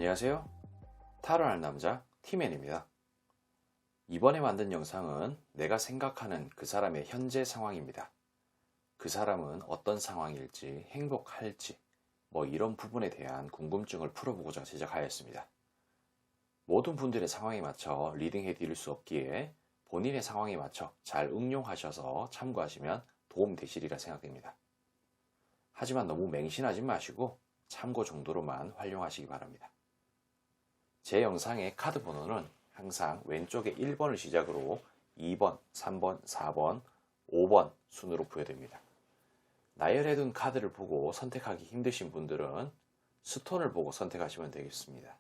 안녕하세요. 타로할 남자 티맨입니다. 이번에 만든 영상은 내가 생각하는 그 사람의 현재 상황입니다. 그 사람은 어떤 상황일지, 행복할지, 이런 부분에 대한 궁금증을 풀어보고자 제작하였습니다. 모든 분들의 상황에 맞춰 리딩해 드릴 수 없기에 본인의 상황에 맞춰 잘 응용하셔서 참고하시면 도움 되시리라 생각됩니다. 하지만 너무 맹신하지 마시고 참고 정도로만 활용하시기 바랍니다. 제 영상의 카드 번호는 항상 왼쪽에 1번을 시작으로 2번, 3번, 4번, 5번 순으로 부여됩니다. 나열해둔 카드를 보고 선택하기 힘드신 분들은 스톤을 보고 선택하시면 되겠습니다.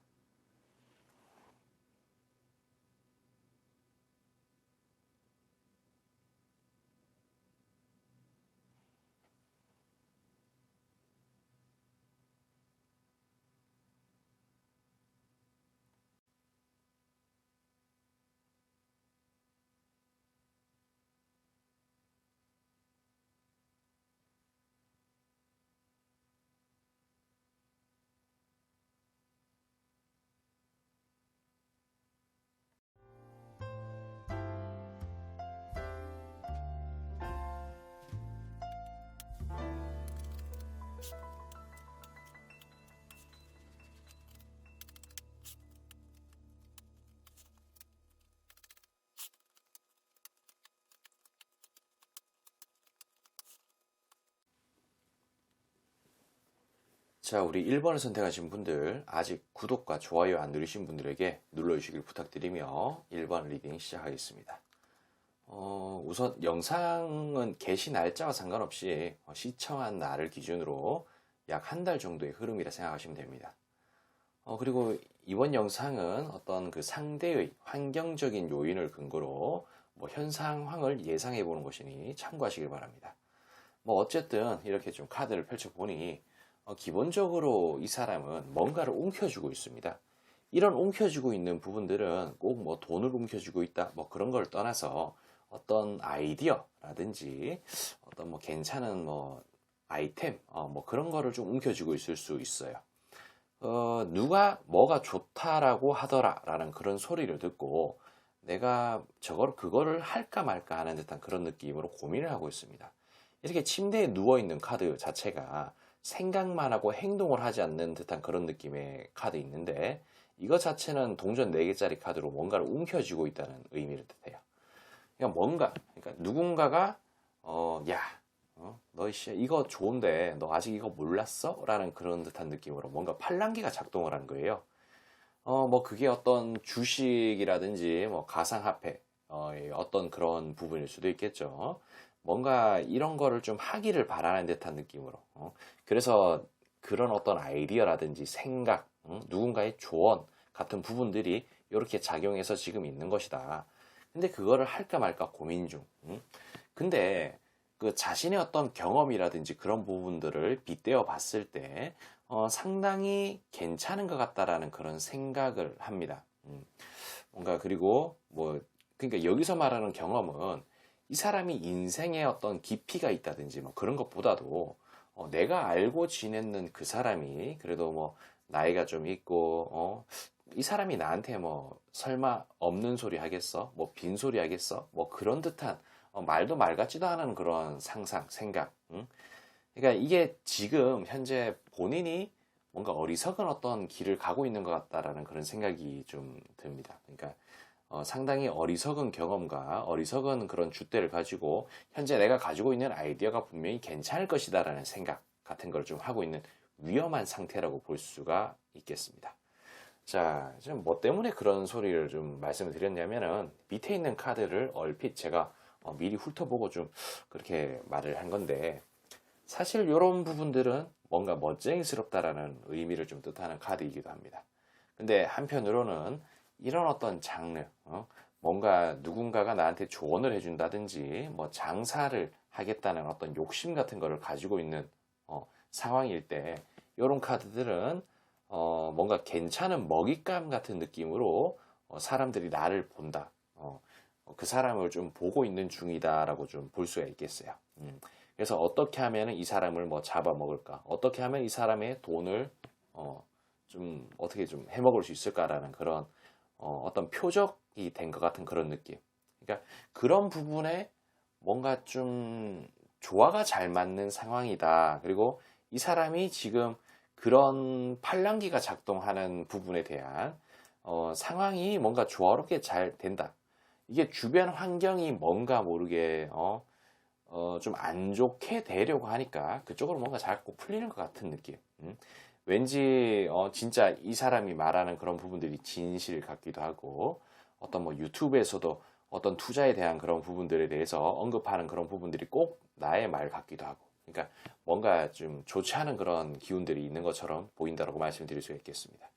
자, 우리 1번을 선택하신 분들, 아직 구독과 좋아요 안 누르신 분들에게 눌러주시길 부탁드리며 1번 리딩 시작하겠습니다. 우선 영상은 게시 날짜와 상관없이 시청한 날을 기준으로 약 한 달 정도의 흐름이라 생각하시면 됩니다. 그리고 이번 영상은 어떤 그 상대의 환경적인 요인을 근거로 현 상황을 예상해 보는 것이니 참고하시길 바랍니다. 어쨌든 이렇게 좀 카드를 펼쳐보니 기본적으로 이 사람은 뭔가를 움켜쥐고 있습니다. 이런 움켜쥐고 있는 부분들은 꼭 돈을 움켜쥐고 있다 그런 걸 떠나서 어떤 아이디어라든지 어떤 괜찮은 아이템 그런 거를 좀 움켜쥐고 있을 수 있어요. 누가 뭐가 좋다라고 하더라라는 그런 소리를 듣고 내가 그거를 할까 말까 하는 듯한 그런 느낌으로 고민을 하고 있습니다. 이렇게 침대에 누워있는 카드 자체가 생각만 하고 행동을 하지 않는 듯한 그런 느낌의 카드 있는데 이거 자체는 동전 4개짜리 카드로 뭔가를 움켜쥐고 있다는 의미를 뜻해요. 그러니까 누군가가 너 이거 좋은데 너 아직 이거 몰랐어? 라는 그런 듯한 느낌으로 뭔가 팔랑귀가 작동을 한 거예요. 그게 어떤 주식이라든지 가상화폐 어떤 그런 부분일 수도 있겠죠. 뭔가 이런 거를 좀 하기를 바라는 듯한 느낌으로 그래서 그런 어떤 아이디어라든지 생각 누군가의 조언 같은 부분들이 이렇게 작용해서 지금 있는 것이다. 근데 그거를 할까 말까 고민 중 근데 그 자신의 어떤 경험이라든지 그런 부분들을 빗대어 봤을 때 상당히 괜찮은 것 같다라는 그런 생각을 합니다. 뭔가 그리고 그러니까 여기서 말하는 경험은 이 사람이 인생에 어떤 깊이가 있다든지 그런 것보다도 내가 알고 지냈는 그 사람이 그래도 나이가 좀 있고 이 사람이 나한테 설마 없는 소리 하겠어? 빈소리 하겠어? 그런 듯한 말도 말 같지도 않은 그런 상상, 생각. 그러니까 이게 지금 현재 본인이 뭔가 어리석은 어떤 길을 가고 있는 것 같다라는 그런 생각이 좀 듭니다. 그러니까 상당히 어리석은 경험과 어리석은 그런 줏대를 가지고 현재 내가 가지고 있는 아이디어가 분명히 괜찮을 것이다라는 생각 같은 걸 좀 하고 있는 위험한 상태라고 볼 수가 있겠습니다. 자, 지금 때문에 그런 소리를 좀 말씀을 드렸냐면은 밑에 있는 카드를 얼핏 제가 미리 훑어보고 좀 그렇게 말을 한 건데 사실 이런 부분들은 뭔가 멋쟁이스럽다라는 의미를 좀 뜻하는 카드이기도 합니다. 근데 한편으로는 이런 어떤 장르, 뭔가 누군가가 나한테 조언을 해준다든지 장사를 하겠다는 어떤 욕심 같은 거를 가지고 있는 상황일 때 이런 카드들은 뭔가 괜찮은 먹잇감 같은 느낌으로 사람들이 나를 본다. 그 사람을 좀 보고 있는 중이다라고 좀 볼 수가 있겠어요. 그래서 어떻게 하면 이 사람을 잡아먹을까? 어떻게 하면 이 사람의 돈을 좀 어떻게 좀 해먹을 수 있을까라는 그런 어떤 표적이 된 것 같은 그런 느낌. 그러니까 그런 부분에 뭔가 좀 조화가 잘 맞는 상황이다. 그리고 이 사람이 지금 그런 팔랑귀가 작동하는 부분에 대한 상황이 뭔가 조화롭게 잘 된다. 이게 주변 환경이 뭔가 모르게 좀 안 좋게 되려고 하니까 그쪽으로 뭔가 자꾸 풀리는 것 같은 느낌. 왠지 진짜 이 사람이 말하는 그런 부분들이 진실 같기도 하고 어떤 뭐 유튜브에서도 어떤 투자에 대한 그런 부분들에 대해서 언급하는 그런 부분들이 꼭 나의 말 같기도 하고 그러니까 뭔가 좀 좋지 않은 그런 기운들이 있는 것처럼 보인다고 말씀드릴 수 있겠습니다.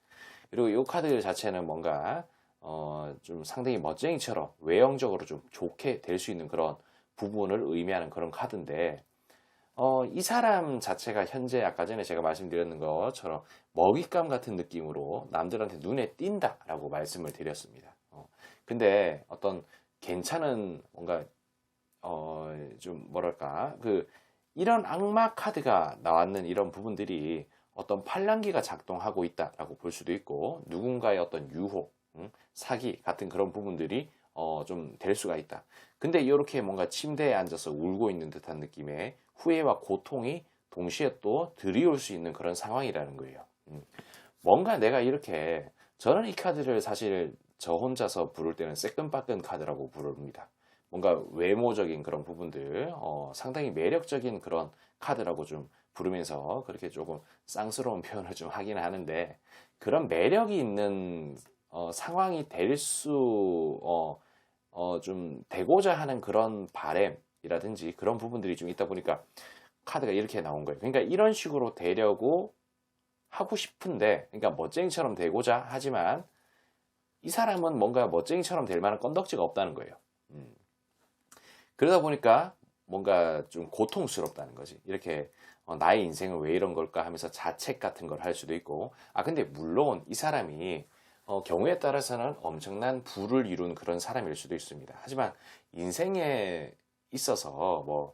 그리고 이 카드 자체는 뭔가 좀 상당히 멋쟁이처럼 외형적으로 좀 좋게 될 수 있는 그런 부분을 의미하는 그런 카드인데 이 사람 자체가 현재 아까 전에 제가 말씀드렸는 것처럼 먹잇감 같은 느낌으로 남들한테 눈에 띈다라고 말씀을 드렸습니다. 근데 어떤 괜찮은 뭔가 좀 뭐랄까 이런 악마 카드가 나왔는 이런 부분들이 어떤 팔랑귀가 작동하고 있다라고 볼 수도 있고 누군가의 어떤 유혹, 사기 같은 그런 부분들이 좀 될 수가 있다. 근데 이렇게 뭔가 침대에 앉아서 울고 있는 듯한 느낌의 후회와 고통이 동시에 또 드리울 수 있는 그런 상황이라는 거예요. 뭔가 내가 이렇게 저는 이 카드를 사실 저 혼자서 부를 때는 새끈빠끈 카드라고 부릅니다. 뭔가 외모적인 그런 부분들, 상당히 매력적인 그런 카드라고 좀 부르면서 그렇게 조금 쌍스러운 표현을 좀 하긴 하는데 그런 매력이 있는 상황이 될 수, 좀 되고자 하는 그런 바램이라든지 그런 부분들이 좀 있다 보니까 카드가 이렇게 나온 거예요. 그러니까 이런 식으로 되려고 하고 싶은데, 그러니까 멋쟁이처럼 되고자 하지만 이 사람은 뭔가 멋쟁이처럼 될 만한 건덕지가 없다는 거예요. 그러다 보니까 뭔가 좀 고통스럽다는 거지. 이렇게 나의 인생은 왜 이런 걸까 하면서 자책 같은 걸 할 수도 있고. 근데 물론 이 사람이 경우에 따라서는 엄청난 부를 이룬 그런 사람일 수도 있습니다. 하지만 인생에 있어서 뭐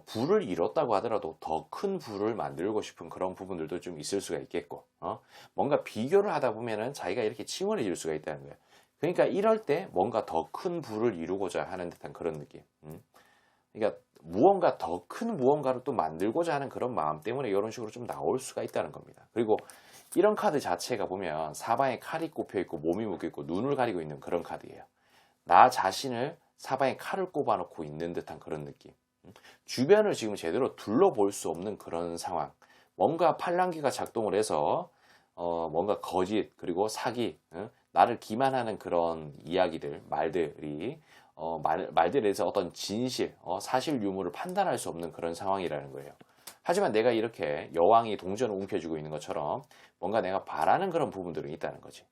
부를 이뤘다고 하더라도 더 큰 부를 만들고 싶은 그런 부분들도 좀 있을 수가 있겠고, 뭔가 비교를 하다 보면은 자기가 이렇게 침울해질 수가 있다는 거예요. 그러니까 이럴 때 뭔가 더 큰 부를 이루고자 하는 듯한 그런 느낌. 그러니까 무언가 더 큰 무언가를 또 만들고자 하는 그런 마음 때문에 이런 식으로 좀 나올 수가 있다는 겁니다. 그리고 이런 카드 자체가 보면 사방에 칼이 꼽혀 있고 몸이 묶여 있고 눈을 가리고 있는 그런 카드예요. 나 자신을 사방에 칼을 꼽아놓고 있는 듯한 그런 느낌. 주변을 지금 제대로 둘러볼 수 없는 그런 상황. 뭔가 팔랑귀가 작동을 해서 뭔가 거짓 그리고 사기, 나를 기만하는 그런 이야기들, 말들이 말들에 대해서 어떤 진실, 사실 유무를 판단할 수 없는 그런 상황이라는 거예요. 하지만 내가 이렇게 여왕이 동전을 움켜쥐고 있는 것처럼 뭔가 내가 바라는 그런 부분들은 있다는 거지.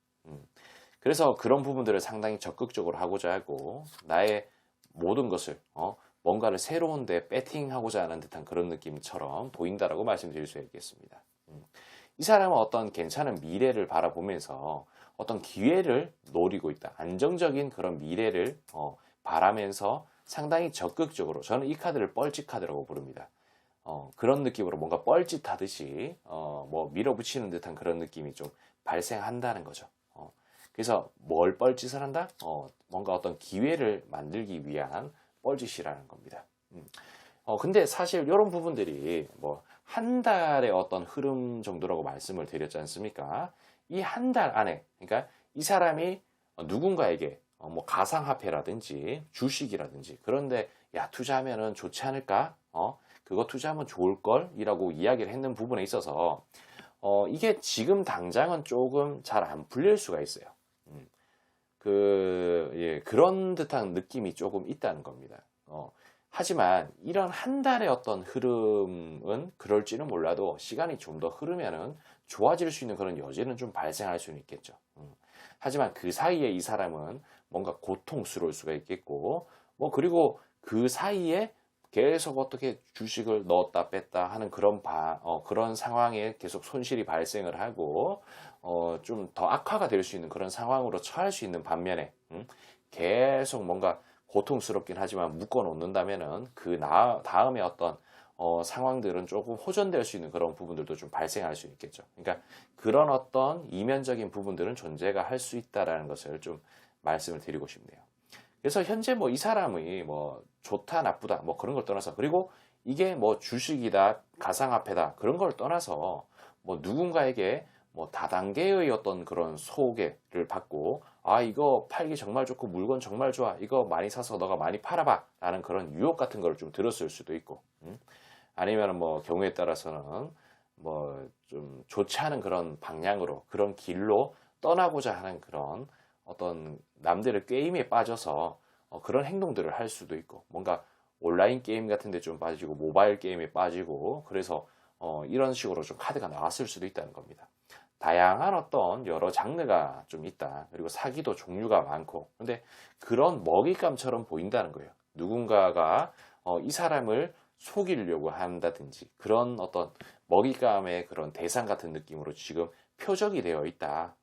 그래서 그런 부분들을 상당히 적극적으로 하고자 하고 나의 모든 것을 뭔가를 새로운 데 배팅하고자 하는 듯한 그런 느낌처럼 보인다라고 말씀드릴 수 있겠습니다. 이 사람은 어떤 괜찮은 미래를 바라보면서 어떤 기회를 노리고 있다. 안정적인 그런 미래를 바라면서 상당히 적극적으로 저는 이 카드를 뻘짓 카드라고 부릅니다. 그런 느낌으로 뭔가 뻘짓하듯이 뭐 밀어붙이는 듯한 그런 느낌이 좀 발생한다는 거죠. 그래서 뭘 뻘짓을 한다? 뭔가 어떤 기회를 만들기 위한 뻘짓이라는 겁니다. 근데 사실 이런 부분들이 뭐 한 달의 어떤 흐름 정도라고 말씀을 드렸지 않습니까? 이 한 달 안에, 그러니까 이 사람이 누군가에게 뭐 가상화폐라든지 주식이라든지 그런데 야 투자하면은 좋지 않을까? 그거 투자하면 좋을걸? 이라고 이야기를 했는 부분에 있어서 이게 지금 당장은 조금 잘 안 풀릴 수가 있어요. 그런 듯한 느낌이 조금 있다는 겁니다. 하지만 이런 한 달의 어떤 흐름은 그럴지는 몰라도 시간이 좀 더 흐르면은 좋아질 수 있는 그런 여지는 좀 발생할 수는 있겠죠. 하지만 그 사이에 이 사람은 뭔가 고통스러울 수가 있겠고, 뭐 그리고 그 사이에 계속 어떻게 주식을 넣었다 뺐다 하는 그런 상황에 계속 손실이 발생을 하고, 좀 더 악화가 될 수 있는 그런 상황으로 처할 수 있는 반면에, 계속 뭔가 고통스럽긴 하지만 묶어 놓는다면은 다음에 어떤 상황들은 조금 호전될 수 있는 그런 부분들도 좀 발생할 수 있겠죠. 그러니까 그런 어떤 이면적인 부분들은 존재가 할 수 있다라는 것을 좀 말씀을 드리고 싶네요. 그래서 현재 뭐 이 사람이 뭐 좋다 나쁘다 뭐 그런 걸 떠나서, 그리고 이게 뭐 주식이다 가상화폐다 그런 걸 떠나서 뭐 누군가에게 뭐 다단계의 어떤 그런 소개를 받고, 아 이거 팔기 정말 좋고 물건 정말 좋아 이거 많이 사서 너가 많이 팔아봐 라는 그런 유혹 같은 걸 좀 들었을 수도 있고, 아니면 뭐 경우에 따라서는 뭐 좀 좋지 않은 그런 방향으로 그런 길로 떠나고자 하는 그런 어떤 남들의 게임에 빠져서 그런 행동들을 할 수도 있고, 뭔가 온라인 게임 같은 데 좀 빠지고 모바일 게임에 빠지고, 그래서 이런 식으로 좀 카드가 나왔을 수도 있다는 겁니다. 다양한 어떤 여러 장르가 좀 있다. 그리고 사기도 종류가 많고, 근데 그런 먹잇감처럼 보인다는 거예요. 누군가가 이 사람을 속이려고 한다든지 그런 어떤 먹잇감의 그런 대상 같은 느낌으로 지금 표적이 되어 있다.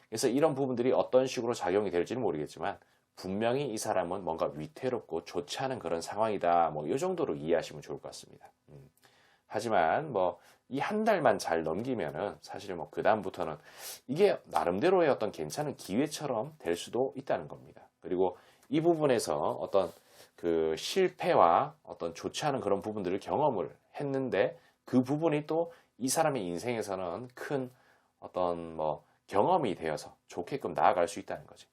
그래서 이런 부분들이 어떤 식으로 작용이 될지는 모르겠지만 분명히 이 사람은 뭔가 위태롭고 좋지 않은 그런 상황이다. 뭐 이 정도로 이해하시면 좋을 것 같습니다. 하지만 뭐 이 한 달만 잘 넘기면은 사실 뭐 그다음부터는 이게 나름대로의 어떤 괜찮은 기회처럼 될 수도 있다는 겁니다. 그리고 이 부분에서 어떤 그 실패와 어떤 좋지 않은 그런 부분들을 경험을 했는데, 그 부분이 또 이 사람의 인생에서는 큰 어떤 뭐 경험이 되어서 좋게끔 나아갈 수 있다는 거지.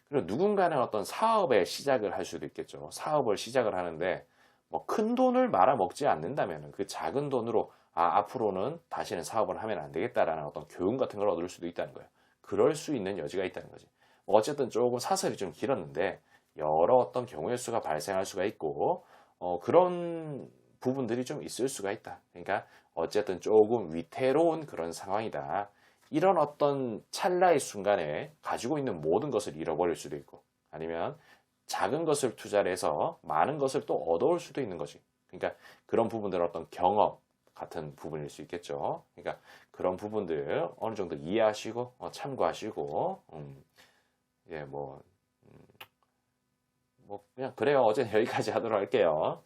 그리고 누군가는 어떤 사업의 시작을 할 수도 있겠죠. 사업을 시작을 하는데 뭐 큰 돈을 말아먹지 않는다면 그 작은 돈으로 앞으로는 다시는 사업을 하면 안 되겠다라는 어떤 교훈 같은 걸 얻을 수도 있다는 거예요. 그럴 수 있는 여지가 있다는 거지. 뭐 어쨌든 조금 사설이 좀 길었는데 여러 어떤 경우의 수가 발생할 수가 있고, 그런 부분들이 좀 있을 수가 있다. 그러니까 어쨌든 조금 위태로운 그런 상황이다. 이런 어떤 찰나의 순간에 가지고 있는 모든 것을 잃어버릴 수도 있고, 아니면 작은 것을 투자를 해서 많은 것을 또 얻어올 수도 있는 거지. 그러니까 그런 부분들은 어떤 경험 같은 부분일 수 있겠죠. 그러니까 그런 부분들 어느 정도 이해하시고 참고하시고, 예, 뭐 그냥 그래요. 어제 여기까지 하도록 할게요.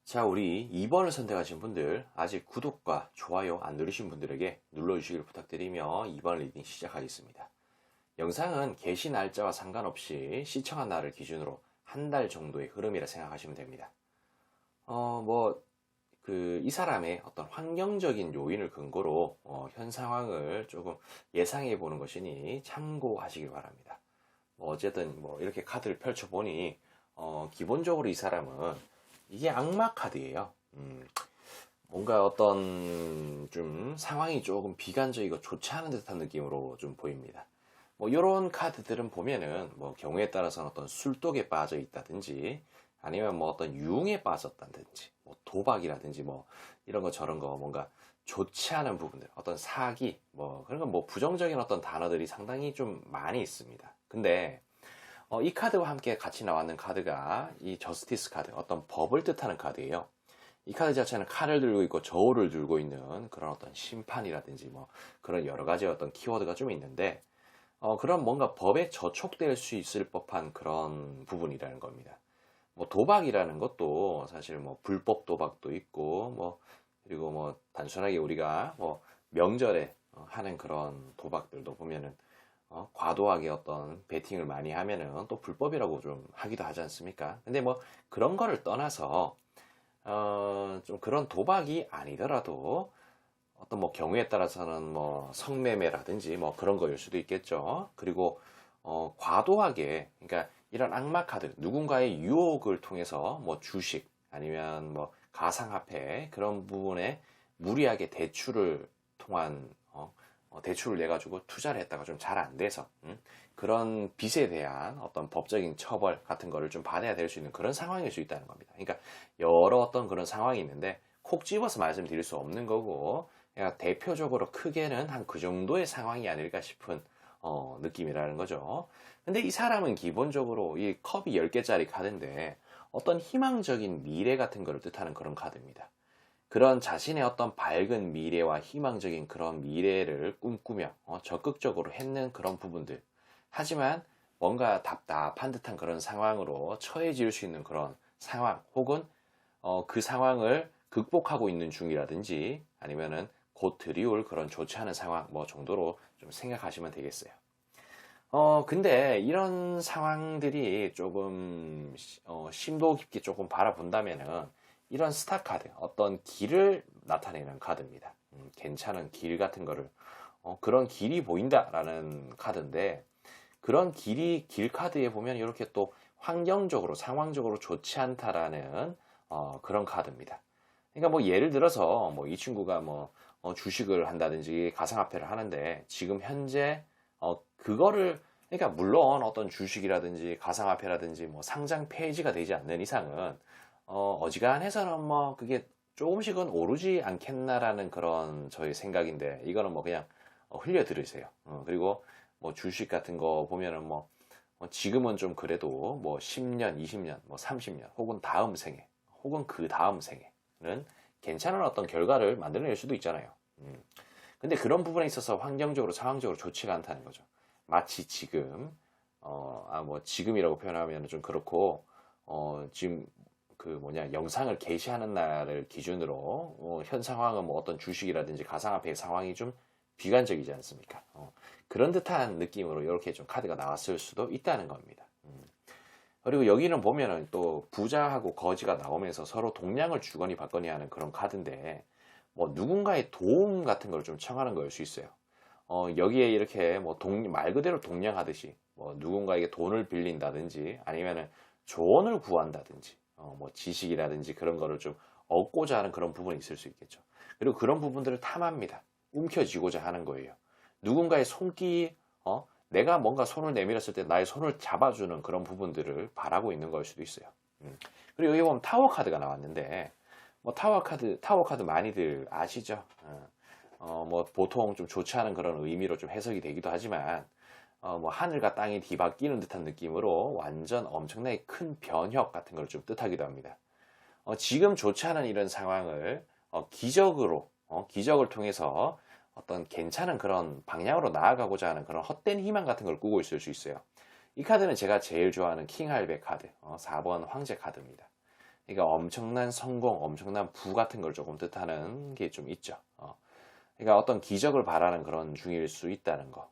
자, 우리 2번을 선택하신 분들, 아직 구독과 좋아요 안 누르신 분들에게 눌러주시길 부탁드리며 2번 리딩 시작하겠습니다. 영상은 게시 날짜와 상관없이 시청한 날을 기준으로 한 달 정도의 흐름이라 생각하시면 됩니다. 이 사람의 어떤 환경적인 요인을 근거로 현 상황을 조금 예상해 보는 것이니 참고하시길 바랍니다. 어쨌든 이렇게 카드를 펼쳐보니 기본적으로 이 사람은 이게 악마 카드예요. 뭔가 어떤 좀 상황이 조금 비관적이고 좋지 않은 듯한 느낌으로 좀 보입니다. 이런 카드들은 보면은 경우에 따라서는 어떤 술독에 빠져 있다든지, 아니면 어떤 유흥에 빠졌다든지, 도박이라든지 이런 거 저런 거 뭔가 좋지 않은 부분들, 어떤 사기, 그런 건 부정적인 어떤 단어들이 상당히 좀 많이 있습니다. 근데 이 카드와 함께 같이 나왔는 카드가 이 저스티스 카드, 어떤 법을 뜻하는 카드예요. 이 카드 자체는 칼을 들고 있고 저울을 들고 있는 그런 어떤 심판이라든지 그런 여러 가지 어떤 키워드가 좀 있는데, 그런 뭔가 법에 저촉될 수 있을 법한 그런 부분이라는 겁니다. 도박이라는 것도 사실 불법 도박도 있고, 그리고 단순하게 우리가 명절에 하는 그런 도박들도 보면은 과도하게 어떤 베팅을 많이 하면은 또 불법이라고 좀 하기도 하지 않습니까? 근데 그런 거를 떠나서 좀 그런 도박이 아니더라도 어떤 경우에 따라서는 성매매라든지 그런 거일 수도 있겠죠. 그리고 과도하게, 그러니까 이런 악마 카드, 누군가의 유혹을 통해서 주식 아니면 가상화폐 그런 부분에 무리하게 대출을 통한 대출을 내 가지고 투자를 했다가 좀 잘 안 돼서 그런 빚에 대한 어떤 법적인 처벌 같은 거를 좀 받아야 될 수 있는 그런 상황일 수 있다는 겁니다. 그러니까 여러 어떤 그런 상황이 있는데 콕 집어서 말씀드릴 수 없는 거고, 그냥 대표적으로 크게는 한 그 정도의 상황이 아닐까 싶은 느낌이라는 거죠. 근데 이 사람은 기본적으로 이 컵이 10개짜리 카드인데 어떤 희망적인 미래 같은 거를 뜻하는 그런 카드입니다. 그런 자신의 어떤 밝은 미래와 희망적인 그런 미래를 꿈꾸며 적극적으로 했는 그런 부분들. 하지만 뭔가 답답한 듯한 그런 상황으로 처해질 수 있는 그런 상황, 혹은 그 상황을 극복하고 있는 중이라든지, 아니면은 곧 들이올 그런 좋지 않은 상황 뭐 정도로 좀 생각하시면 되겠어요. 근데 이런 상황들이 조금 심도 깊게 조금 바라본다면은 이런 스타 카드, 어떤 길을 나타내는 카드입니다. 괜찮은 길 같은 거를 그런 길이 보인다라는 카드인데, 그런 길 카드에 보면 이렇게 또 환경적으로 상황적으로 좋지 않다라는 그런 카드입니다. 그러니까 뭐 예를 들어서 뭐 이 친구가 뭐 주식을 한다든지 가상화폐를 하는데 지금 현재 그거를, 그러니까 물론 어떤 주식이라든지 가상화폐라든지 뭐 상장 폐지가 되지 않는 이상은 어지간해서는 뭐 그게 조금씩은 오르지 않겠나라는 그런 저의 생각인데, 이거는 뭐 그냥 흘려 들으세요. 그리고 뭐 주식 같은 거 보면은 뭐 지금은 좀 그래도 뭐 10년, 20년, 뭐 30년, 혹은 다음 생에, 혹은 그 다음 생에는 괜찮은 어떤 결과를 만들어낼 수도 있잖아요. 근데 그런 부분에 있어서 환경적으로, 상황적으로 좋지가 않다는 거죠. 마치 지금, 뭐 지금이라고 표현하면 좀 그렇고, 지금 그 뭐냐, 영상을 게시하는 날을 기준으로, 현 상황은 뭐 어떤 주식이라든지 가상화폐의 상황이 좀 비관적이지 않습니까? 그런 듯한 느낌으로 이렇게 좀 카드가 나왔을 수도 있다는 겁니다. 그리고 여기는 보면은 또 부자하고 거지가 나오면서 서로 동량을 주거니 받거니 하는 그런 카드인데, 뭐 누군가의 도움 같은 걸 좀 청하는 거일 수 있어요. 여기에 이렇게 뭐 말 그대로 동량하듯이 뭐 누군가에게 돈을 빌린다든지, 아니면은 조언을 구한다든지, 뭐 지식이라든지 그런 거를 좀 얻고자 하는 그런 부분이 있을 수 있겠죠. 그리고 그런 부분들을 탐합니다. 움켜쥐고자 하는 거예요. 누군가의 손길, 내가 뭔가 손을 내밀었을 때 나의 손을 잡아주는 그런 부분들을 바라고 있는 걸 수도 있어요. 그리고 여기 보면 타워 카드가 나왔는데, 뭐 타워 카드 많이들 아시죠? 뭐 보통 좀 좋지 않은 그런 의미로 좀 해석이 되기도 하지만, 뭐 하늘과 땅이 뒤바뀌는 듯한 느낌으로 완전 엄청나게 큰 변혁 같은 걸 좀 뜻하기도 합니다. 지금 좋지 않은 이런 상황을 기적을 통해서 어떤 괜찮은 그런 방향으로 나아가고자 하는 그런 헛된 희망 같은 걸 꾸고 있을 수 있어요. 이 카드는 제가 제일 좋아하는 킹 할배 카드, 4번 황제 카드입니다. 그러니까 엄청난 성공, 엄청난 부 같은 걸 조금 뜻하는 게 좀 있죠. 그러니까 어떤 기적을 바라는 그런 중일 수 있다는 거.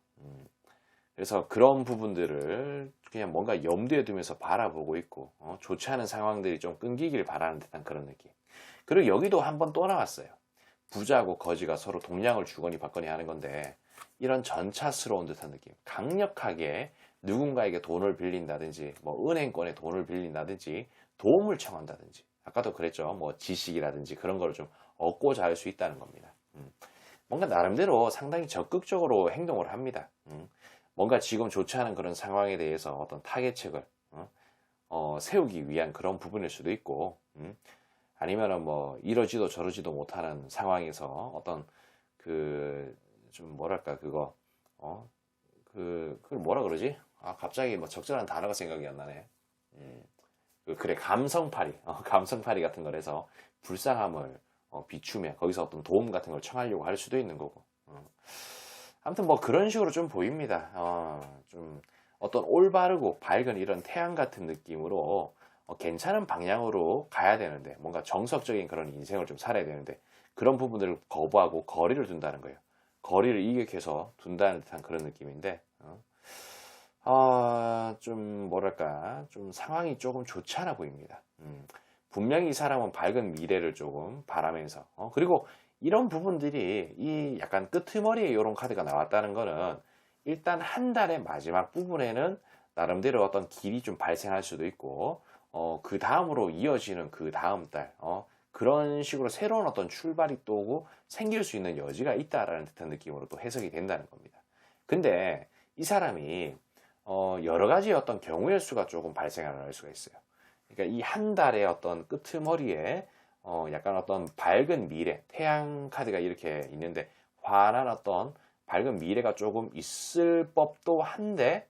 그래서 그런 부분들을 그냥 뭔가 염두에 두면서 바라보고 있고, 좋지 않은 상황들이 좀 끊기길 바라는 듯한 그런 느낌. 그리고 여기도 한 번 또 나왔어요. 부자하고 거지가 서로 동량을 주거니 받거니 하는 건데, 이런 전차스러운 듯한 느낌, 강력하게 누군가에게 돈을 빌린다든지, 뭐 은행권에 돈을 빌린다든지, 도움을 청한다든지, 아까도 그랬죠. 뭐 지식이라든지 그런 걸 좀 얻고자 할 수 있다는 겁니다. 뭔가 나름대로 상당히 적극적으로 행동을 합니다. 뭔가 지금 좋지 않은 그런 상황에 대해서 어떤 타개책을 세우기 위한 그런 부분일 수도 있고, 아니면은 뭐 이러지도 저러지도 못하는 상황에서 어떤 그 좀 뭐랄까 그거 그걸 뭐라 그러지? 갑자기 뭐 적절한 단어가 생각이 안 나네. 그래, 감성팔이, 감성팔이 같은 걸 해서 불쌍함을 비추며 거기서 어떤 도움 같은 걸 청하려고 할 수도 있는 거고. 아무튼 뭐 그런 식으로 좀 보입니다. 좀 어떤 올바르고 밝은 이런 태양 같은 느낌으로 괜찮은 방향으로 가야 되는데, 뭔가 정석적인 그런 인생을 좀 살아야 되는데, 그런 부분들을 거부하고 거리를 둔다는 거예요. 거리를 일격해서 둔다는 듯한 그런 느낌인데, 좀 뭐랄까, 좀 상황이 조금 좋지 않아 보입니다. 분명히 이 사람은 밝은 미래를 조금 바라면서, 그리고 이런 부분들이 이 약간 끄트머리에 이런 카드가 나왔다는 거는, 일단 한 달의 마지막 부분에는 나름대로 어떤 길이 좀 발생할 수도 있고, 그 다음으로 이어지는 그 다음 달, 그런 식으로 새로운 어떤 출발이 또 오고 생길 수 있는 여지가 있다라는 듯한 느낌으로 또 해석이 된다는 겁니다. 근데 이 사람이 여러 가지 어떤 경우의 수가 조금 발생할 수가 있어요. 그러니까 이 한 달의 어떤 끄트머리에 약간 어떤 밝은 미래, 태양 카드가 이렇게 있는데, 환한 어떤 밝은 미래가 조금 있을 법도 한데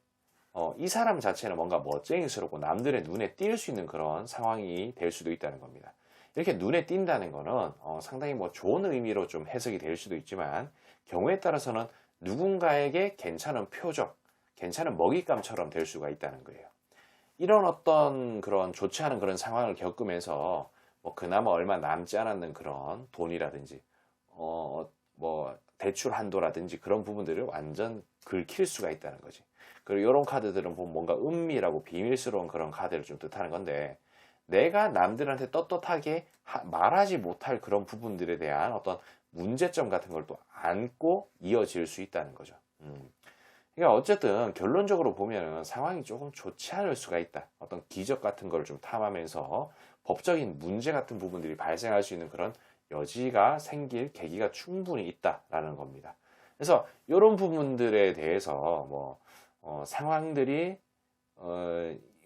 이 사람 자체는 뭔가 멋쟁이스럽고 남들의 눈에 띌 수 있는 그런 상황이 될 수도 있다는 겁니다. 이렇게 눈에 띈다는 거는 상당히 뭐 좋은 의미로 좀 해석이 될 수도 있지만 경우에 따라서는 누군가에게 괜찮은 표적, 괜찮은 먹잇감처럼 될 수가 있다는 거예요. 이런 어떤 그런 좋지 않은 그런 상황을 겪으면서 뭐 그나마 얼마 남지 않았는 그런 돈이라든지 뭐 대출 한도라든지 그런 부분들을 완전 긁힐 수가 있다는 거지. 그리고 이런 카드들은 보면 뭔가 은밀하고 비밀스러운 그런 카드를 좀 뜻하는 건데 내가 남들한테 떳떳하게 말하지 못할 그런 부분들에 대한 어떤 문제점 같은 걸 또 안고 이어질 수 있다는 거죠. 그러니까 어쨌든 결론적으로 보면은 상황이 조금 좋지 않을 수가 있다. 어떤 기적 같은 걸 좀 탐하면서 법적인 문제 같은 부분들이 발생할 수 있는 그런 여지가 생길 계기가 충분히 있다라는 겁니다. 그래서 이런 부분들에 대해서 뭐 상황들이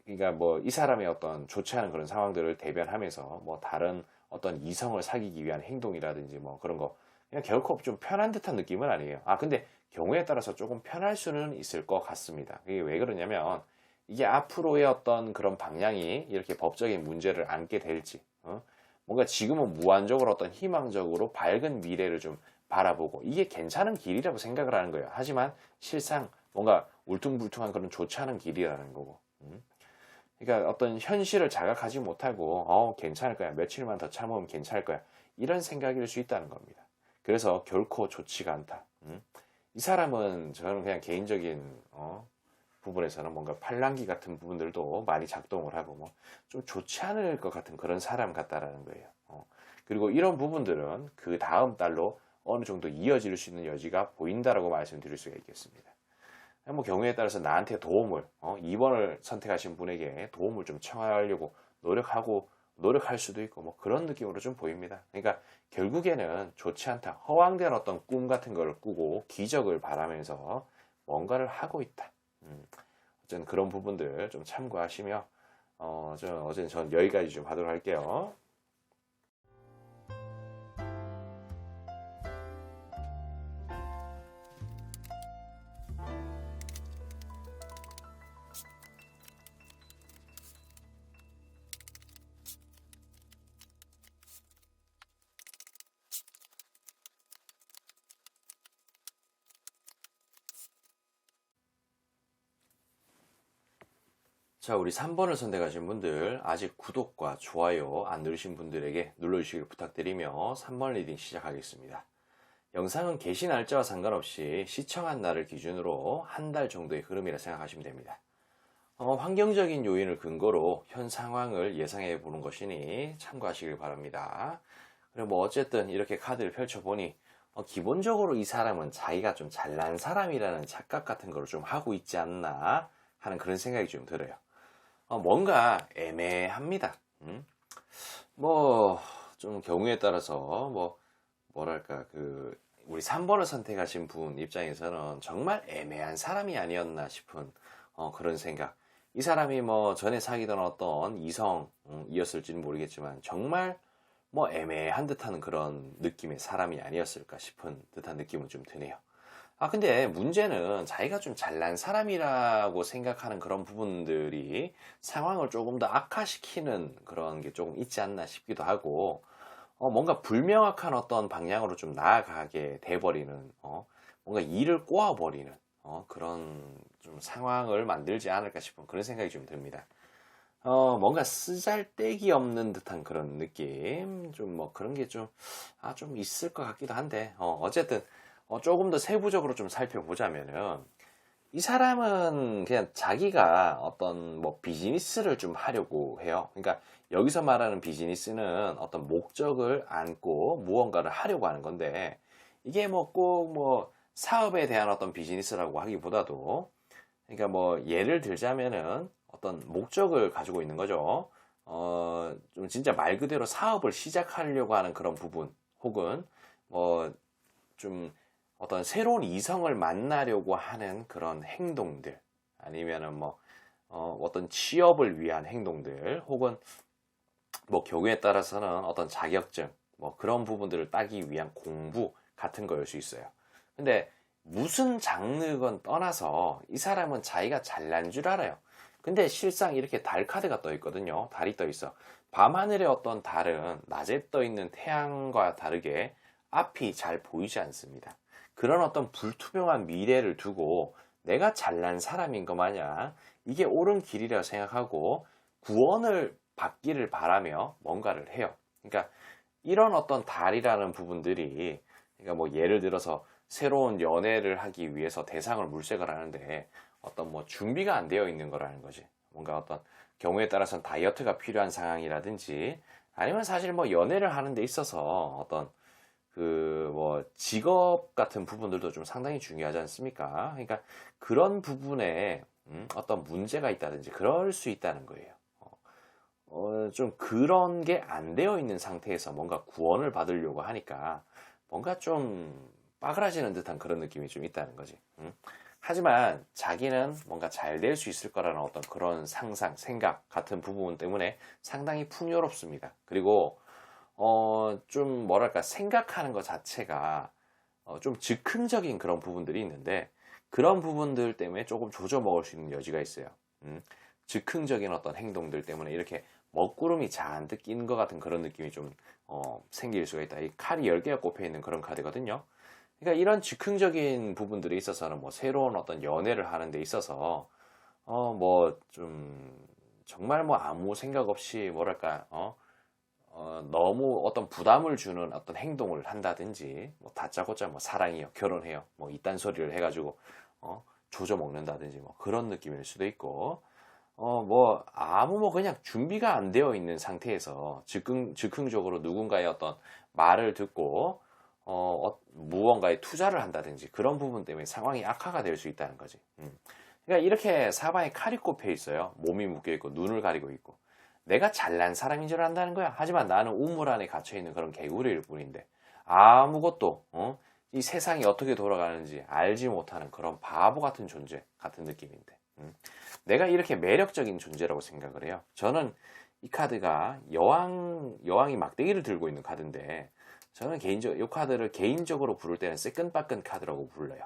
그러니까 뭐 이 사람의 어떤 좋지 않은 그런 상황들을 대변하면서 뭐 다른 어떤 이성을 사귀기 위한 행동이라든지 뭐 그런 거 그냥 결코 좀 편한 듯한 느낌은 아니에요. 근데 경우에 따라서 조금 편할 수는 있을 것 같습니다. 이게 왜 그러냐면 이게 앞으로의 어떤 그런 방향이 이렇게 법적인 문제를 안게 될지 뭔가 지금은 무한적으로 어떤 희망적으로 밝은 미래를 좀 바라보고 이게 괜찮은 길이라고 생각을 하는 거예요. 하지만 실상 뭔가 울퉁불퉁한 그런 좋지 않은 길이라는 거고. 그러니까 어떤 현실을 자각하지 못하고 괜찮을 거야. 며칠만 더 참으면 괜찮을 거야. 이런 생각일 수 있다는 겁니다. 그래서 결코 좋지가 않다. 이 사람은 저는 그냥 개인적인 부분에서는 뭔가 팔랑귀 같은 부분들도 많이 작동을 하고 뭐 좀 좋지 않을 것 같은 그런 사람 같다라는 거예요. 그리고 이런 부분들은 그 다음 달로 어느 정도 이어질 수 있는 여지가 보인다라고 말씀드릴 수가 있겠습니다. 뭐 경우에 따라서 나한테 도움을 2번을 선택하신 분에게 도움을 좀 청하려고 노력할 수도 있고 뭐 그런 느낌으로 좀 보입니다. 그러니까 결국에는 좋지 않다. 허황된 어떤 꿈 같은 걸 꾸고 기적을 바라면서 뭔가를 하고 있다. 어쨌든 그런 부분들 좀 참고하시며 어쨌든 전 여기까지 좀 하도록 할게요. 자, 우리 3번을 선택하신 분들 아직 구독과 좋아요 안 누르신 분들에게 눌러주시길 부탁드리며 3번 리딩 시작하겠습니다. 영상은 개시 날짜와 상관없이 시청한 날을 기준으로 한 달 정도의 흐름이라 생각하시면 됩니다. 환경적인 요인을 근거로 현 상황을 예상해 보는 것이니 참고하시길 바랍니다. 그리고 뭐 어쨌든 이렇게 카드를 펼쳐보니 기본적으로 이 사람은 자기가 좀 잘난 사람이라는 착각 같은 거를 좀 하고 있지 않나 하는 그런 생각이 좀 들어요. 뭔가 애매합니다. 뭐 좀 경우에 따라서 뭐랄까 우리 3번을 선택하신 분 입장에서는 정말 애매한 사람이 아니었나 싶은 그런 생각. 이 사람이 뭐 전에 사귀던 어떤 이성이었을지는 모르겠지만 정말 뭐 애매한 듯한 그런 느낌의 사람이 아니었을까 싶은 듯한 느낌은 좀 드네요. 근데 문제는 자기가 좀 잘난 사람이라고 생각하는 그런 부분들이 상황을 조금 더 악화시키는 그런 게 조금 있지 않나 싶기도 하고, 뭔가 불명확한 어떤 방향으로 좀 나아가게 돼버리는, 뭔가 일을 꼬아버리는, 그런 좀 상황을 만들지 않을까 싶은 그런 생각이 좀 듭니다. 뭔가 쓰잘데기 없는 듯한 그런 느낌, 좀 뭐 그런 게 좀 있을 것 같기도 한데, 어쨌든, 조금 더 세부적으로 좀 살펴보자면은 이 사람은 그냥 자기가 어떤 뭐 비즈니스를 좀 하려고 해요. 그러니까 여기서 말하는 비즈니스는 어떤 목적을 안고 무언가를 하려고 하는 건데 이게 뭐 꼭 뭐 사업에 대한 어떤 비즈니스라고 하기보다도 그러니까 뭐 예를 들자면은 어떤 목적을 가지고 있는 거죠. 좀 진짜 말 그대로 사업을 시작하려고 하는 그런 부분 혹은 뭐좀 어떤 새로운 이성을 만나려고 하는 그런 행동들 아니면은 어떤 취업을 위한 행동들 혹은 뭐 경우에 따라서는 어떤 자격증 뭐 그런 부분들을 따기 위한 공부 같은 거일 수 있어요. 근데 무슨 장르건 떠나서 이 사람은 자기가 잘난 줄 알아요. 근데 실상 이렇게 달 카드가 떠 있거든요. 달이 떠 있어. 밤하늘의 어떤 달은 낮에 떠 있는 태양과 다르게 앞이 잘 보이지 않습니다. 그런 어떤 불투명한 미래를 두고 내가 잘난 사람인 것 마냥 이게 옳은 길이라 생각하고 구원을 받기를 바라며 뭔가를 해요. 그러니까 이런 어떤 달이라는 부분들이, 그러니까 뭐 예를 들어서 새로운 연애를 하기 위해서 대상을 물색을 하는데 어떤 뭐 준비가 안 되어 있는 거라는 거지. 뭔가 어떤 경우에 따라서는 다이어트가 필요한 상황이라든지, 아니면 사실 뭐 연애를 하는 데 있어서 어떤 그 뭐 직업 같은 부분들도 좀 상당히 중요하지 않습니까? 그러니까 그런 부분에 어떤 문제가 있다든지 그럴 수 있다는 거예요. 좀 그런 게 안 되어 있는 상태에서 뭔가 구원을 받으려고 하니까 뭔가 좀 빠그라지는 듯한 그런 느낌이 좀 있다는 거지. 하지만 자기는 뭔가 잘 될 수 있을 거라는 어떤 그런 상상, 생각 같은 부분 때문에 상당히 풍요롭습니다. 그리고 좀 뭐랄까 생각하는 것 자체가 좀 즉흥적인 그런 부분들이 있는데, 그런 부분들 때문에 조금 조져 먹을 수 있는 여지가 있어요. 즉흥적인 어떤 행동들 때문에 이렇게 먹구름이 잔뜩 낀 것 같은 그런 느낌이 좀 생길 수가 있다. 이 칼이 10개가 꼽혀 있는 그런 카드거든요. 그러니까 이런 즉흥적인 부분들에 있어서는 뭐 새로운 어떤 연애를 하는 데 있어서 뭐 좀 정말 뭐 아무 생각 없이 뭐랄까 너무 어떤 부담을 주는 어떤 행동을 한다든지, 뭐 다짜고짜 뭐 사랑해요, 결혼해요, 뭐 이딴 소리를 해가지고 조져 먹는다든지 뭐 그런 느낌일 수도 있고, 뭐 아무 뭐 그냥 준비가 안 되어 있는 상태에서 즉흥적으로 누군가의 어떤 말을 듣고 무언가에 투자를 한다든지 그런 부분 때문에 상황이 악화가 될 수 있다는 거지. 그러니까 이렇게 사방에 칼이 꼽혀 있어요. 몸이 묶여 있고 눈을 가리고 있고. 내가 잘난 사람인 줄 안다는 거야. 하지만 나는 우물 안에 갇혀 있는 그런 개구리일 뿐인데 아무것도 이 세상이 어떻게 돌아가는지 알지 못하는 그런 바보 같은 존재 같은 느낌인데, 내가 이렇게 매력적인 존재라고 생각을 해요. 저는 이 카드가 여왕이 막대기를 들고 있는 카드인데, 저는 이 카드를 개인적으로 부를 때는 새끈빠끈 카드라고 불러요.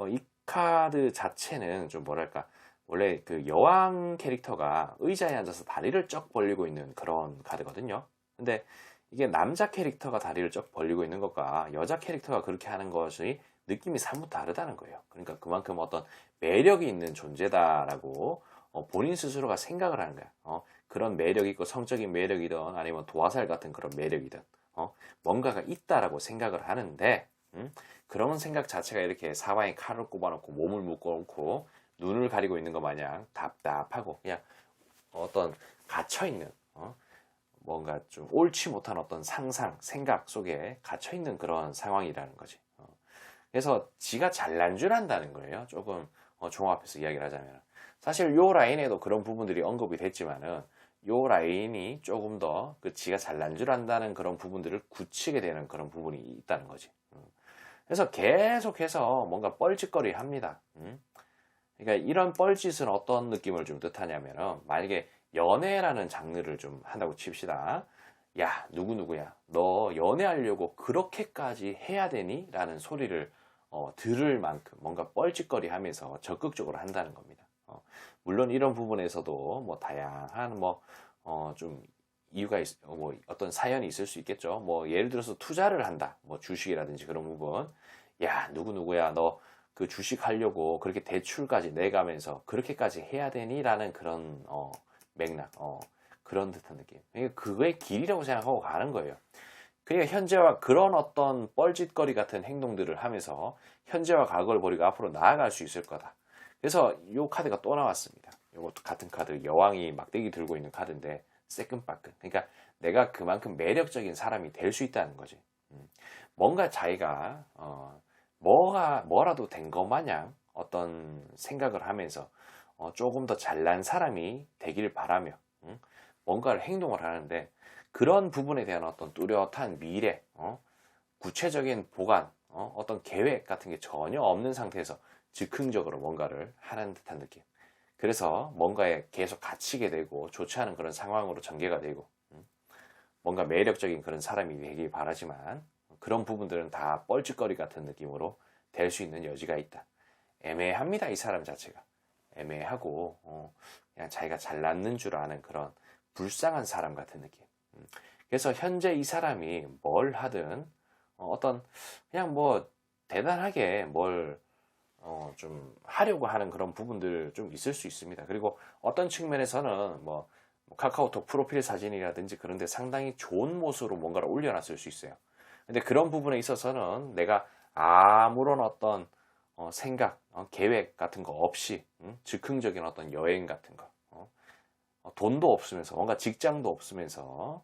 이 카드 자체는 좀 뭐랄까, 원래 그 여왕 캐릭터가 의자에 앉아서 다리를 쩍 벌리고 있는 그런 카드거든요. 근데 이게 남자 캐릭터가 다리를 쩍 벌리고 있는 것과 여자 캐릭터가 그렇게 하는 것이 느낌이 사뭇 다르다는 거예요. 그러니까 그만큼 어떤 매력이 있는 존재다라고 본인 스스로가 생각을 하는 거야. 그런 매력이 있고 성적인 매력이든 아니면 도화살 같은 그런 매력이든 뭔가가 있다라고 생각을 하는데, 그런 생각 자체가 이렇게 사방에 칼을 꼽아놓고 몸을 묶어놓고 눈을 가리고 있는 것 마냥 답답하고 그냥 어떤 갇혀있는 뭔가 좀 옳지 못한 어떤 상상, 생각 속에 갇혀있는 그런 상황이라는 거지. 그래서 지가 잘난 줄 안다는 거예요. 조금 종합해서 이야기를 하자면. 사실 요 라인에도 그런 부분들이 언급이 됐지만은 요 라인이 조금 더 그 지가 잘난 줄 안다는 그런 부분들을 굳히게 되는 그런 부분이 있다는 거지. 그래서 계속해서 뭔가 뻘짓거리 합니다. 그러니까 이런 뻘짓은 어떤 느낌을 좀 뜻하냐면은, 만약에 연애라는 장르를 좀 한다고 칩시다. 야, 누구누구야, 너 연애하려고 그렇게까지 해야 되니? 라는 소리를 들을 만큼 뭔가 뻘짓거리 하면서 적극적으로 한다는 겁니다. 물론 이런 부분에서도 뭐 다양한 좀 이유가 뭐 어떤 사연이 있을 수 있겠죠. 뭐 예를 들어서 투자를 한다, 뭐 주식이라든지 그런 부분. 야, 누구누구야, 너 그 주식 하려고 그렇게 대출까지 내가면서 그렇게까지 해야 되니? 라는 그런 맥락, 그런 듯한 느낌. 그러니까 그거의 길이라고 생각하고 가는 거예요. 그러니까 현재와 그런 어떤 뻘짓거리 같은 행동들을 하면서 현재와 과거를 버리고 앞으로 나아갈 수 있을 거다. 그래서 이 카드가 또 나왔습니다. 이것도 같은 카드, 여왕이 막대기 들고 있는 카드인데 새끈빠끈. 그러니까 내가 그만큼 매력적인 사람이 될 수 있다는 거지. 뭔가 자기가 뭐라도 된 것 마냥 어떤 생각을 하면서 조금 더 잘난 사람이 되길 바라며 뭔가를 행동을 하는데, 그런 부분에 대한 어떤 뚜렷한 미래, 구체적인 보관, 어떤 계획 같은 게 전혀 없는 상태에서 즉흥적으로 뭔가를 하는 듯한 느낌. 그래서 뭔가에 계속 갇히게 되고 좋지 않은 그런 상황으로 전개가 되고, 뭔가 매력적인 그런 사람이 되길 바라지만 그런 부분들은 다 뻘짓거리 같은 느낌으로 될 수 있는 여지가 있다. 애매합니다. 이 사람 자체가. 애매하고 그냥 자기가 잘났는 줄 아는 그런 불쌍한 사람 같은 느낌. 그래서 현재 이 사람이 뭘 하든 어떤 그냥 뭐 대단하게 뭘 좀 하려고 하는 그런 부분들 좀 있을 수 있습니다. 그리고 어떤 측면에서는 뭐 카카오톡 프로필 사진이라든지 그런 데 상당히 좋은 모습으로 뭔가를 올려놨을 수 있어요. 근데 그런 부분에 있어서는 내가 아무런 어떤 생각, 계획 같은 거 없이 즉흥적인 어떤 여행 같은 거, 돈도 없으면서 뭔가 직장도 없으면서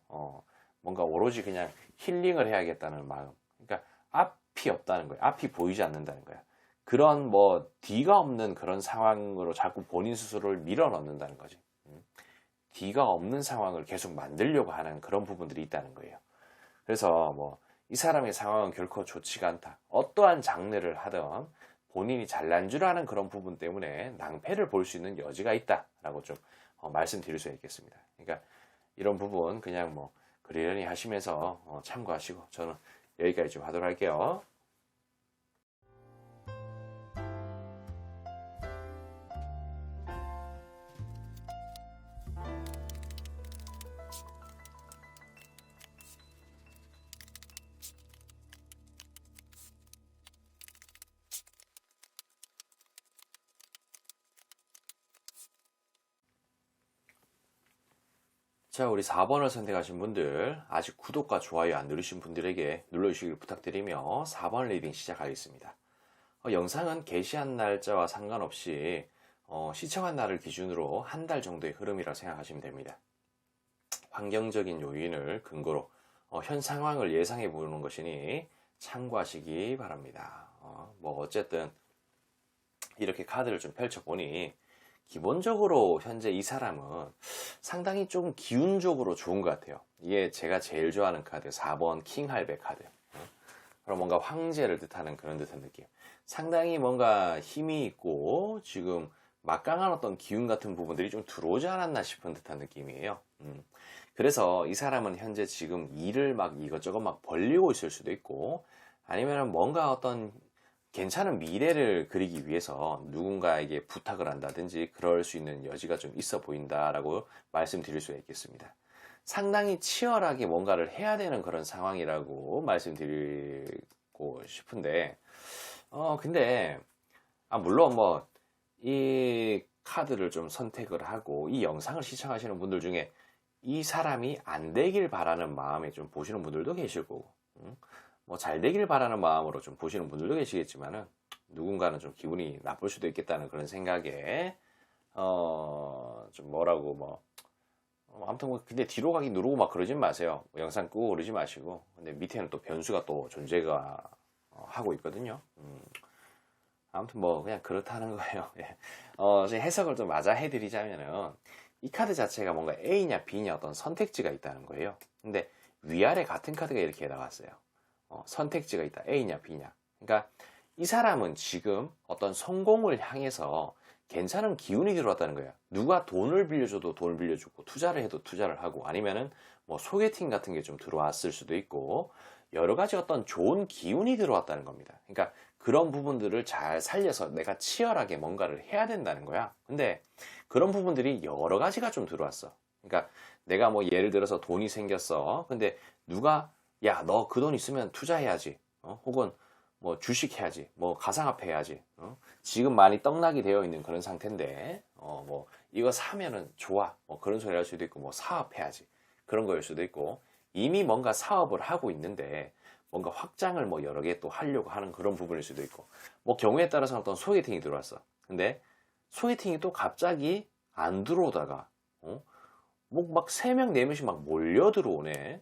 뭔가 오로지 그냥 힐링을 해야겠다는 마음. 그러니까 앞이 없다는 거예요. 앞이 보이지 않는다는 거예요. 그런 뭐 뒤가 없는 그런 상황으로 자꾸 본인 스스로를 밀어넣는다는 거지. 뒤가 없는 상황을 계속 만들려고 하는 그런 부분들이 있다는 거예요. 그래서 뭐 이 사람의 상황은 결코 좋지가 않다. 어떠한 장르를 하든 본인이 잘난 줄 아는 그런 부분 때문에 낭패를 볼 수 있는 여지가 있다라고 좀 말씀드릴 수 있겠습니다. 그러니까 이런 부분 그냥 뭐 그러려니 하시면서 참고하시고 저는 여기까지 좀 하도록 할게요. 자, 우리 4번을 선택하신 분들, 아직 구독과 좋아요 안 누르신 분들에게 눌러주시길 부탁드리며 4번 리딩 시작하겠습니다. 영상은 게시한 날짜와 상관없이 시청한 날을 기준으로 한 달 정도의 흐름이라고 생각하시면 됩니다. 환경적인 요인을 근거로 현 상황을 예상해 보는 것이니 참고하시기 바랍니다. 뭐 어쨌든 이렇게 카드를 좀 펼쳐보니 기본적으로 현재 이 사람은 상당히 좀 기운적으로 좋은 것 같아요. 이게 제가 제일 좋아하는 카드 4번 킹 할배 카드. 그럼 뭔가 황제를 뜻하는 그런 듯한 느낌. 상당히 뭔가 힘이 있고 지금 막강한 어떤 기운 같은 부분들이 좀 들어오지 않았나 싶은 듯한 느낌이에요. 그래서 이 사람은 현재 지금 일을 막 이것저것 막 벌리고 있을 수도 있고 아니면 뭔가 어떤 괜찮은 미래를 그리기 위해서 누군가에게 부탁을 한다든지 그럴 수 있는 여지가 좀 있어 보인다라고 말씀드릴 수가 있겠습니다. 상당히 치열하게 뭔가를 해야 되는 그런 상황이라고 말씀드리고 싶은데 근데 물론 뭐 이 카드를 좀 선택을 하고 이 영상을 시청하시는 분들 중에 이 사람이 안 되길 바라는 마음에 좀 보시는 분들도 계실 거고 뭐 잘 되길 바라는 마음으로 좀 보시는 분들도 계시겠지만은 누군가는 좀 기분이 나쁠 수도 있겠다는 그런 생각에 좀 뭐라고 뭐 아무튼 뭐 근데 뒤로 가기 누르고 막 그러진 마세요. 뭐 영상 끄고 그러지 마시고 근데 밑에는 또 변수가 또 존재가 하고 있거든요. 아무튼 뭐 그냥 그렇다는 거예요. 예. 해석을 좀 맞아 해드리자면은 이 카드 자체가 뭔가 A냐 B냐 어떤 선택지가 있다는 거예요. 근데 위아래 같은 카드가 이렇게 나왔어요. 선택지가 있다. A냐 B냐. 그러니까 이 사람은 지금 어떤 성공을 향해서 괜찮은 기운이 들어왔다는 거야. 누가 돈을 빌려줘도 돈을 빌려주고 투자를 해도 투자를 하고 아니면은 뭐 소개팅 같은 게 좀 들어왔을 수도 있고 여러 가지 어떤 좋은 기운이 들어왔다는 겁니다. 그러니까 그런 부분들을 잘 살려서 내가 치열하게 뭔가를 해야 된다는 거야. 근데 그런 부분들이 여러 가지가 좀 들어왔어. 그러니까 내가 뭐 예를 들어서 돈이 생겼어. 근데 누가 야, 너 그 돈 있으면 투자해야지. 혹은 뭐 주식 해야지. 뭐 가상화폐 해야지. 지금 많이 떡락이 되어 있는 그런 상태인데 뭐 이거 사면은 좋아. 뭐 그런 소리 할 수도 있고 뭐 사업해야지. 그런 거일 수도 있고 이미 뭔가 사업을 하고 있는데 뭔가 확장을 뭐 여러 개 또 하려고 하는 그런 부분일 수도 있고 뭐 경우에 따라서 어떤 소개팅이 들어왔어. 근데 소개팅이 또 갑자기 안 들어오다가 뭐 막 3명, 4명씩 막 몰려 들어오네.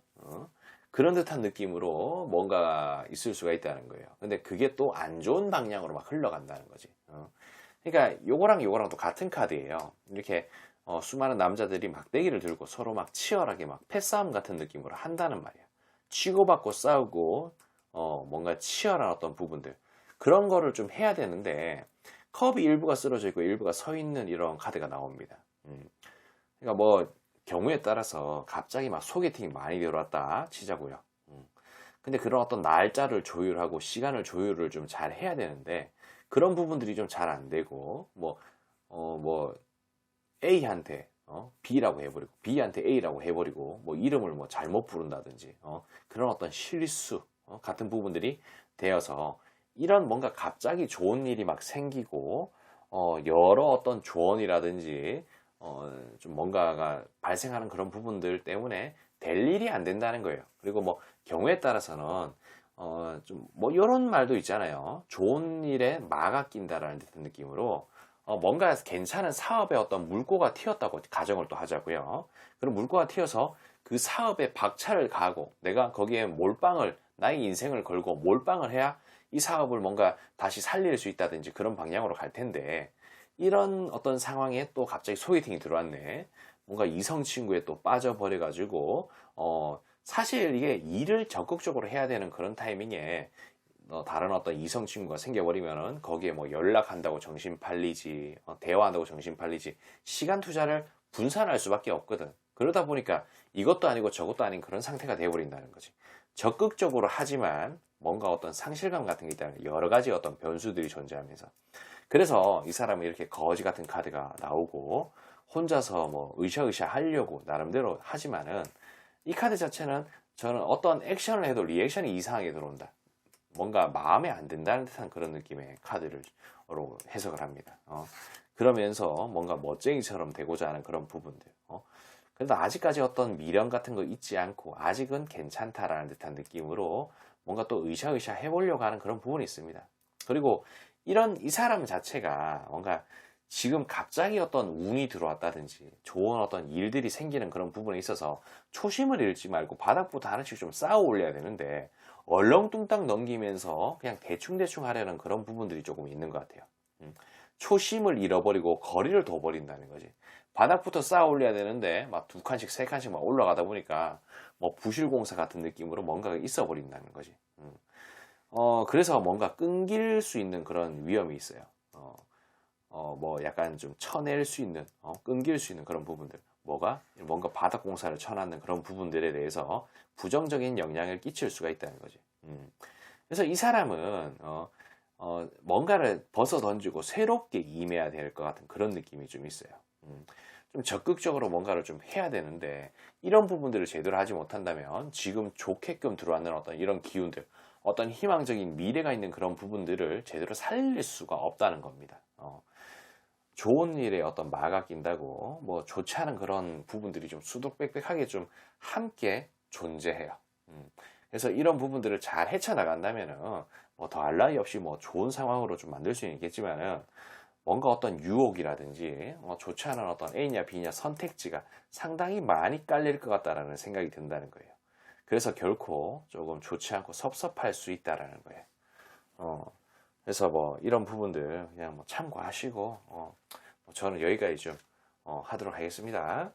그런 듯한 느낌으로 뭔가 있을 수가 있다는 거예요. 근데 그게 또 안 좋은 방향으로 막 흘러간다는 거지. 그러니까 요거랑 요거랑 또 같은 카드예요. 이렇게 수많은 남자들이 막대기를 들고 서로 막 치열하게 막 패싸움 같은 느낌으로 한다는 말이야. 치고받고 싸우고 뭔가 치열한 어떤 부분들 그런 거를 좀 해야 되는데 컵이 일부가 쓰러져 있고 일부가 서 있는 이런 카드가 나옵니다. 그러니까 뭐 경우에 따라서 갑자기 막 소개팅이 많이 들어왔다 치자고요. 근데 그런 어떤 날짜를 조율하고 시간을 조율을 좀 잘 해야 되는데 그런 부분들이 좀 잘 안 되고 뭐 A한테 B라고 해버리고 B한테 A라고 해버리고 뭐 이름을 뭐 잘못 부른다든지 그런 어떤 실수 같은 부분들이 되어서 이런 뭔가 갑자기 좋은 일이 막 생기고 여러 어떤 조언이라든지 좀 뭔가가 발생하는 그런 부분들 때문에 될 일이 안 된다는 거예요. 그리고 뭐 경우에 따라서는 좀 뭐 이런 말도 있잖아요. 좋은 일에 마가 낀다라는 듯한 느낌으로 뭔가 괜찮은 사업에 어떤 물꼬가 튀었다고 가정을 또 하자고요. 그럼 물꼬가 튀어서 그 사업에 박차를 가하고 내가 거기에 몰빵을 나의 인생을 걸고 몰빵을 해야 이 사업을 뭔가 다시 살릴 수 있다든지 그런 방향으로 갈 텐데 이런 어떤 상황에 또 갑자기 소개팅이 들어왔네. 뭔가 이성 친구에 또 빠져버려 가지고 사실 이게 일을 적극적으로 해야 되는 그런 타이밍에 다른 어떤 이성 친구가 생겨버리면은 거기에 뭐 연락한다고 정신 팔리지, 대화한다고 정신 팔리지, 시간 투자를 분산할 수밖에 없거든. 그러다 보니까 이것도 아니고 저것도 아닌 그런 상태가 되어버린다는 거지. 적극적으로 하지만 뭔가 어떤 상실감 같은 게 있다는 여러 가지 어떤 변수들이 존재하면서. 그래서 이 사람은 이렇게 거지 같은 카드가 나오고 혼자서 뭐 으쌰으쌰 하려고 나름대로 하지만은 이 카드 자체는 저는 어떤 액션을 해도 리액션이 이상하게 들어온다. 뭔가 마음에 안 든다는 듯한 그런 느낌의 카드로 해석을 합니다. 그러면서 뭔가 멋쟁이처럼 되고자 하는 그런 부분들. 그래도 아직까지 어떤 미련 같은 거 잊지 않고 아직은 괜찮다라는 듯한 느낌으로 뭔가 또 으쌰으쌰 해보려고 하는 그런 부분이 있습니다. 그리고 이 사람 자체가 뭔가 지금 갑자기 어떤 운이 들어왔다든지 좋은 어떤 일들이 생기는 그런 부분에 있어서 초심을 잃지 말고 바닥부터 하나씩 좀 쌓아 올려야 되는데 얼렁뚱땅 넘기면서 그냥 대충대충 하려는 그런 부분들이 조금 있는 것 같아요. 초심을 잃어버리고 거리를 둬버린다는 거지. 바닥부터 쌓아 올려야 되는데 막 두 칸씩 세 칸씩 막 올라가다 보니까 뭐 부실공사 같은 느낌으로 뭔가가 있어 버린다는 거지. 그래서 뭔가 끊길 수 있는 그런 위험이 있어요. 뭐 약간 좀 쳐낼 수 있는, 끊길 수 있는 그런 부분들. 뭔가 바닥 공사를 쳐놨는 그런 부분들에 대해서 부정적인 영향을 끼칠 수가 있다는 거지. 그래서 이 사람은, 뭔가를 벗어 던지고 새롭게 임해야 될 것 같은 그런 느낌이 좀 있어요. 좀 적극적으로 뭔가를 좀 해야 되는데, 이런 부분들을 제대로 하지 못한다면, 지금 좋게끔 들어왔는 어떤 이런 기운들, 어떤 희망적인 미래가 있는 그런 부분들을 제대로 살릴 수가 없다는 겁니다. 좋은 일에 어떤 마가 낀다고 뭐 좋지 않은 그런 부분들이 좀 수두룩빽빽하게 좀 함께 존재해요. 그래서 이런 부분들을 잘 헤쳐나간다면은 뭐 더할 나위 없이 뭐 좋은 상황으로 좀 만들 수 있겠지만은 뭔가 어떤 유혹이라든지 좋지 않은 어떤 A냐 B냐 선택지가 상당히 많이 깔릴 것 같다라는 생각이 든다는 거예요. 그래서 결코 조금 좋지 않고 섭섭할 수 있다라는 거예요. 그래서 뭐 이런 부분들 그냥 뭐 참고하시고 뭐 저는 여기까지 좀 하도록 하겠습니다.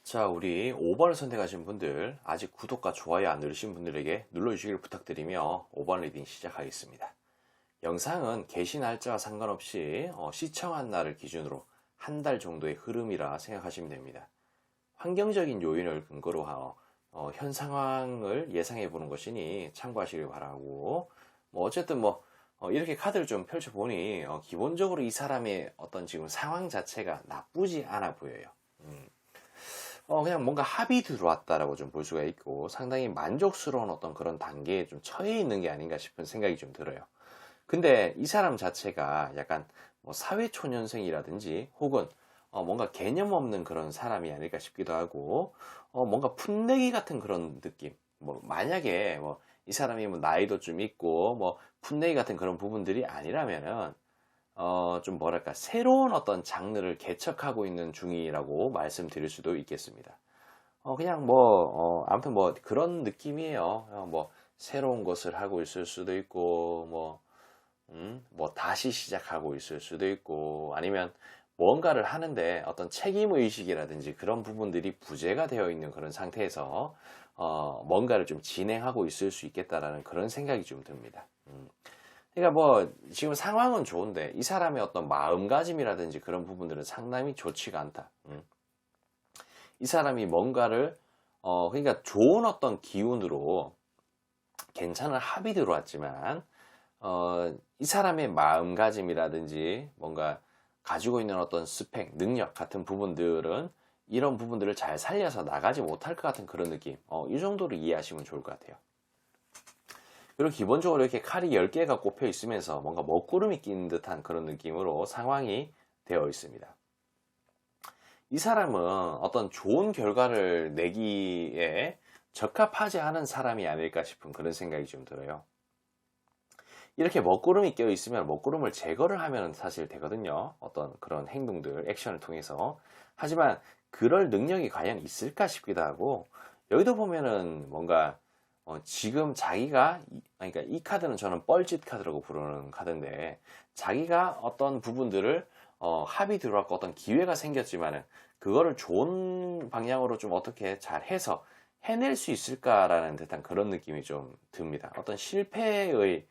자, 우리 5번을 선택하신 분들, 아직 구독과 좋아요 안 누르신 분들에게 눌러주시길 부탁드리며 5번 리딩 시작하겠습니다. 영상은 게시 날짜와 상관없이 시청한 날을 기준으로 한 달 정도의 흐름이라 생각하시면 됩니다. 환경적인 요인을 근거로 현 상황을 예상해 보는 것이니 참고하시길 바라고, 뭐 어쨌든 이렇게 카드를 좀 펼쳐보니 기본적으로 이 사람의 어떤 지금 상황 자체가 나쁘지 않아 보여요. 그냥 뭔가 합이 들어왔다라고 좀 볼 수가 있고 상당히 만족스러운 어떤 그런 단계에 좀 처해 있는 게 아닌가 싶은 생각이 좀 들어요. 근데 이 사람 자체가 약간 뭐 사회초년생이라든지 혹은 뭔가 개념 없는 그런 사람이 아닐까 싶기도 하고 뭔가 풋내기 같은 그런 느낌. 뭐 만약에 뭐 이 사람이 뭐 나이도 좀 있고 뭐 풋내기 같은 그런 부분들이 아니라면은 좀 뭐랄까, 새로운 어떤 장르를 개척하고 있는 중이라고 말씀드릴 수도 있겠습니다. 그냥 아무튼 뭐 그런 느낌이에요. 뭐 새로운 것을 하고 있을 수도 있고, 뭐 다시 시작하고 있을 수도 있고, 아니면 뭔가를 하는데 어떤 책임의식이라든지 그런 부분들이 부재가 되어 있는 그런 상태에서 뭔가를 좀 진행하고 있을 수 있겠다라는 그런 생각이 좀 듭니다. 그러니까 뭐 지금 상황은 좋은데 이 사람의 어떤 마음가짐이라든지 그런 부분들은 상당히 좋지가 않다. 이 사람이 뭔가를 그러니까 좋은 어떤 기운으로 괜찮은 합이 들어왔지만 이 사람의 마음가짐이라든지 뭔가 가지고 있는 어떤 스펙, 능력 같은 부분들은 이런 부분들을 잘 살려서 나가지 못할 것 같은 그런 느낌. 이 정도로 이해하시면 좋을 것 같아요. 그리고 기본적으로 이렇게 칼이 10개가 꼽혀 있으면서 뭔가 먹구름이 낀 듯한 그런 느낌으로 상황이 되어 있습니다. 이 사람은 어떤 좋은 결과를 내기에 적합하지 않은 사람이 아닐까 싶은 그런 생각이 좀 들어요. 이렇게 먹구름이 껴 있으면 먹구름을 제거를 하면 사실 되거든요. 어떤 그런 행동들, 액션을 통해서. 하지만 그럴 능력이 과연 있을까 싶기도 하고, 여기도 보면은 뭔가 지금 자기가 그러니까 이 카드는 저는 뻘짓 카드라고 부르는 카드인데, 자기가 어떤 부분들을 합이 들어왔고 어떤 기회가 생겼지만은 그거를 좋은 방향으로 좀 어떻게 잘 해서 해낼 수 있을까라는 듯한 그런 느낌이 좀 듭니다. 어떤 실패를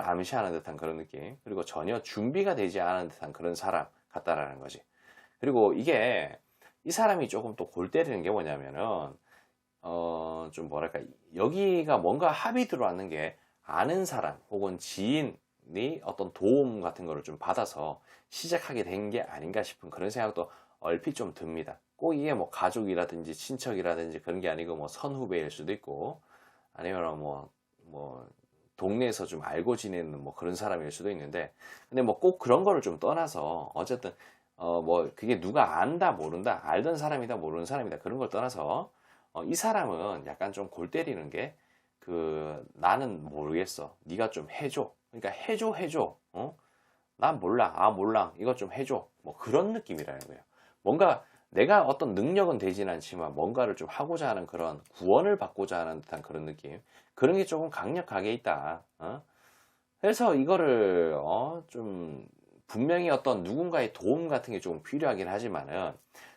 암시하는 듯한 그런 느낌, 그리고 전혀 준비가 되지 않은 듯한 그런 사람 같다라는 거지. 그리고 이게 이 사람이 조금 또 골 때리는 게 뭐냐면은 좀 뭐랄까, 여기가 뭔가 합이 들어왔는 게 아는 사람 혹은 지인이 어떤 도움 같은 거를 좀 받아서 시작하게 된 게 아닌가 싶은 그런 생각도 얼핏 좀 듭니다. 꼭 이게 뭐 가족이라든지 친척이라든지 그런 게 아니고 뭐 선후배일 수도 있고, 아니면 뭐 동네에서 좀 알고 지내는 뭐 그런 사람일 수도 있는데, 근데 뭐 꼭 그런 거를 좀 떠나서 어쨌든 뭐 그게 누가 안다 모른다, 알던 사람이다 모르는 사람이다, 그런 걸 떠나서 이 사람은 약간 좀 골 때리는 게, 나는 모르겠어, 네가 좀 해줘, 그러니까 해줘, 난 몰라, 몰라, 이것 좀 해줘, 뭐 그런 느낌이라는 거예요. 뭔가 내가 어떤 능력은 되진 않지만 뭔가를 좀 하고자 하는 그런 구원을 받고자 하는 듯한 그런 느낌, 그런 게 조금 강력하게 있다. 그래서 이거를 좀 분명히 어떤 누군가의 도움 같은 게 좀 필요하긴 하지만은,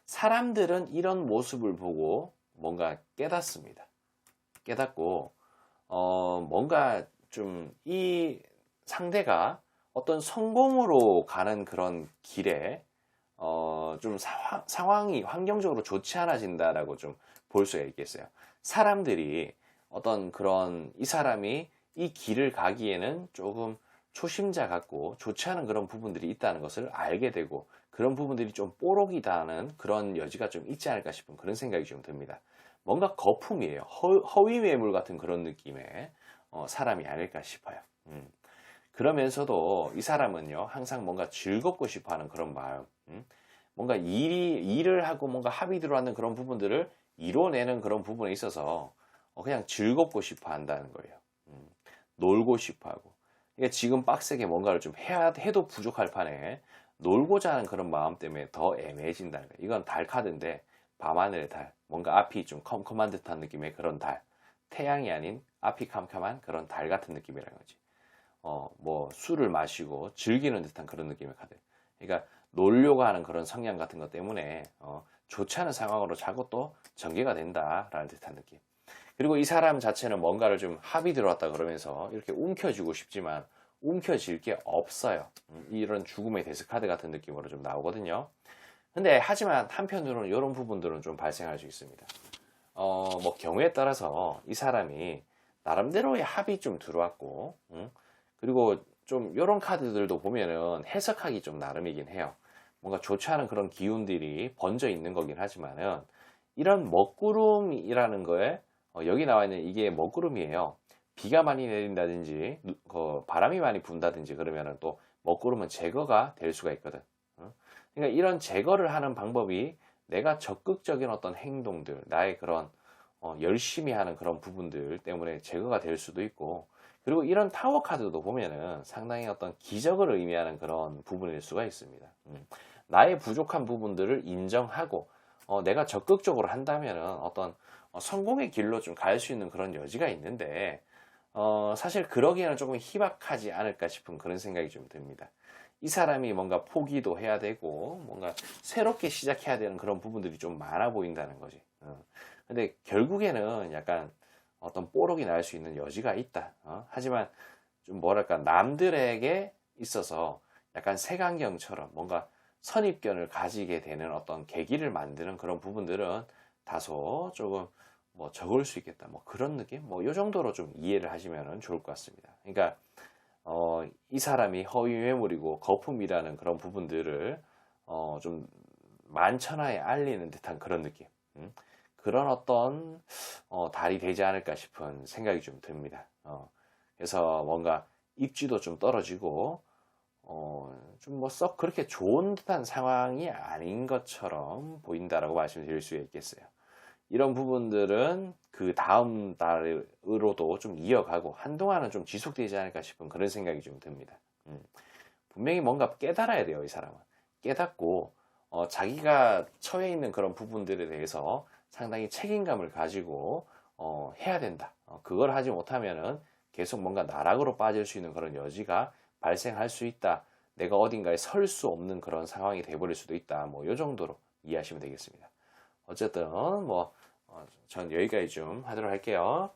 사람들은 이런 모습을 보고 뭔가 깨닫습니다. 깨닫고 뭔가 좀 이 상대가 어떤 성공으로 가는 그런 길에 좀 상황이 환경적으로 좋지 않아진다라고 좀 볼 수가 있겠어요. 사람들이 어떤 그런 이 사람이 이 길을 가기에는 조금 초심자 같고 좋지 않은 그런 부분들이 있다는 것을 알게 되고, 그런 부분들이 좀 뽀록이다는 그런 여지가 좀 있지 않을까 싶은 그런 생각이 좀 듭니다. 뭔가 거품이에요. 허위 매물 같은 그런 느낌의 사람이 아닐까 싶어요. 그러면서도 이 사람은요, 항상 뭔가 즐겁고 싶어 하는 그런 마음, 뭔가 일을 하고 뭔가 합의 들어왔는 그런 부분들을 이뤄내는 그런 부분에 있어서 그냥 즐겁고 싶어 한다는 거예요. 놀고 싶어 하고. 그러니까 지금 빡세게 뭔가를 좀 해도 부족할 판에 놀고자 하는 그런 마음 때문에 더 애매해진다는 거예요. 이건 달 카드인데, 밤하늘의 달, 뭔가 앞이 좀 컴컴한 듯한 느낌의 그런 달, 태양이 아닌 앞이 캄캄한 그런 달 같은 느낌이라는 거지. 뭐 술을 마시고 즐기는 듯한 그런 느낌의 카드. 그러니까 놀려고 하는 그런 성향 같은 것 때문에 좋지 않은 상황으로 자꾸 또 전개가 된다라는 듯한 느낌. 그리고 이 사람 자체는 뭔가를 좀 합이 들어왔다 그러면서 이렇게 움켜쥐고 싶지만 움켜질 게 없어요. 이런 죽음의 데스카드 같은 느낌으로 좀 나오거든요. 근데 하지만 한편으로는 이런 부분들은 좀 발생할 수 있습니다. 뭐 경우에 따라서 이 사람이 나름대로의 합이 좀 들어왔고, 그리고 좀 이런 카드들도 보면은 해석하기 좀 나름이긴 해요. 뭔가 좋지 않은 그런 기운들이 번져 있는 거긴 하지만은, 이런 먹구름이라는 거에 여기 나와 있는 이게 먹구름이에요. 비가 많이 내린다든지 바람이 많이 분다든지 그러면은 또 먹구름은 제거가 될 수가 있거든. 그러니까 이런 제거를 하는 방법이 내가 적극적인 어떤 행동들, 나의 그런 열심히 하는 그런 부분들 때문에 제거가 될 수도 있고, 그리고 이런 타워 카드도 보면은 상당히 어떤 기적을 의미하는 그런 부분일 수가 있습니다. 나의 부족한 부분들을 인정하고 내가 적극적으로 한다면은 어떤 성공의 길로 좀 갈 수 있는 그런 여지가 있는데, 사실 그러기에는 조금 희박하지 않을까 싶은 그런 생각이 좀 듭니다. 이 사람이 뭔가 포기도 해야 되고, 뭔가 새롭게 시작해야 되는 그런 부분들이 좀 많아 보인다는 거지. 근데 결국에는 약간 어떤 뽀록이 날 수 있는 여지가 있다. 하지만 좀 뭐랄까, 남들에게 있어서 약간 색안경처럼 뭔가 선입견을 가지게 되는 어떤 계기를 만드는 그런 부분들은 다소 조금 뭐 적을 수 있겠다. 뭐 그런 느낌? 뭐 요 정도로 좀 이해를 하시면 좋을 것 같습니다. 그러니까 이 사람이 허위 매물이고 거품이라는 그런 부분들을 좀 만천하에 알리는 듯한 그런 느낌. 그런 어떤 달이 되지 않을까 싶은 생각이 좀 듭니다. 그래서 뭔가 입지도 좀 떨어지고 좀 뭐 썩 그렇게 좋은 듯한 상황이 아닌 것처럼 보인다라고 말씀드릴 수 있겠어요. 이런 부분들은 그 다음 달으로도 좀 이어가고 한동안은 좀 지속되지 않을까 싶은 그런 생각이 좀 듭니다. 분명히 뭔가 깨달아야 돼요, 이 사람은. 깨닫고 자기가 처해 있는 그런 부분들에 대해서 상당히 책임감을 가지고 해야 된다. 그걸 하지 못하면은 계속 뭔가 나락으로 빠질 수 있는 그런 여지가 발생할 수 있다. 내가 어딘가에 설 수 없는 그런 상황이 돼버릴 수도 있다. 뭐, 요 정도로 이해하시면 되겠습니다. 어쨌든, 뭐, 전 여기까지 좀 하도록 할게요.